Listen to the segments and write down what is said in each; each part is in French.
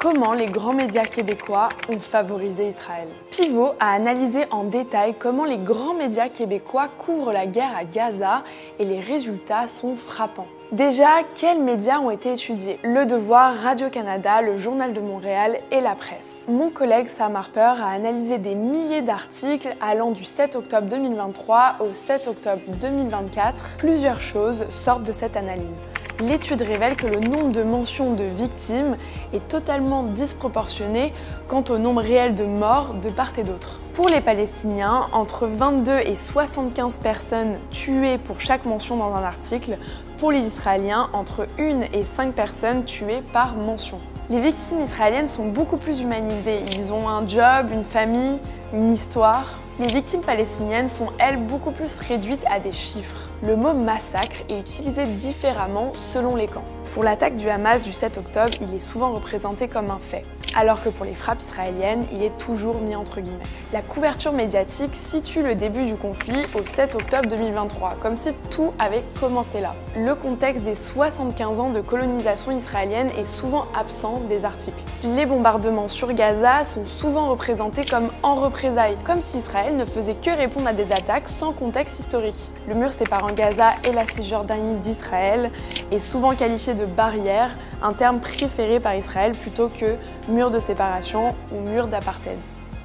Comment les grands médias québécois ont favorisé Israël? Pivot a analysé en détail comment les grands médias québécois couvrent la guerre à Gaza et les résultats sont frappants. Déjà, quels médias ont été étudiés? Le Devoir, Radio-Canada, le Journal de Montréal et la presse. Mon collègue Sam Harper a analysé des milliers d'articles allant du 7 octobre 2023 au 7 octobre 2024. Plusieurs choses sortent de cette analyse. L'étude révèle que le nombre de mentions de victimes est totalement disproportionné quant au nombre réel de morts de part et d'autre. Pour les Palestiniens, entre 22 et 75 personnes tuées pour chaque mention dans un article. Pour les Israéliens, entre 1 et 5 personnes tuées par mention. Les victimes israéliennes sont beaucoup plus humanisées. Ils ont un job, une famille, une histoire. Les victimes palestiniennes sont, elles, beaucoup plus réduites à des chiffres. Le mot massacre est utilisé différemment selon les camps. Pour l'attaque du Hamas du 7 octobre, il est souvent représenté comme un fait, alors que pour les frappes israéliennes, il est toujours mis entre guillemets. La couverture médiatique situe le début du conflit au 7 octobre 2023, comme si tout avait commencé là. Le contexte des 75 ans de colonisation israélienne est souvent absent des articles. Les bombardements sur Gaza sont souvent représentés comme en représailles, comme si Israël ne faisait que répondre à des attaques sans contexte historique. Le mur séparant Gaza et la Cisjordanie d'Israël est souvent qualifié de barrière, un terme préféré par Israël plutôt que mur de séparation ou mur d'apartheid.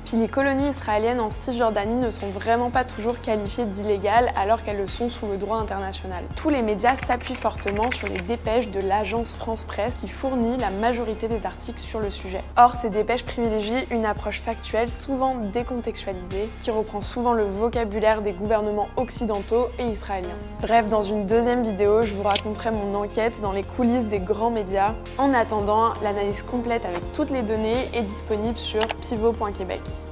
Puis les colonies israéliennes en Cisjordanie ne sont vraiment pas toujours qualifiées d'illégales alors qu'elles le sont sous le droit international. Tous les médias s'appuient fortement sur les dépêches de l'agence France-Presse qui fournit la majorité des articles sur le sujet. Or, ces dépêches privilégient une approche factuelle souvent décontextualisée qui reprend souvent le vocabulaire des gouvernements occidentaux et israéliens. Bref, dans une deuxième vidéo, je vous raconterai mon enquête dans les coulisses des grands médias. En attendant, l'analyse complète avec toutes les données est disponible sur pivot.québec.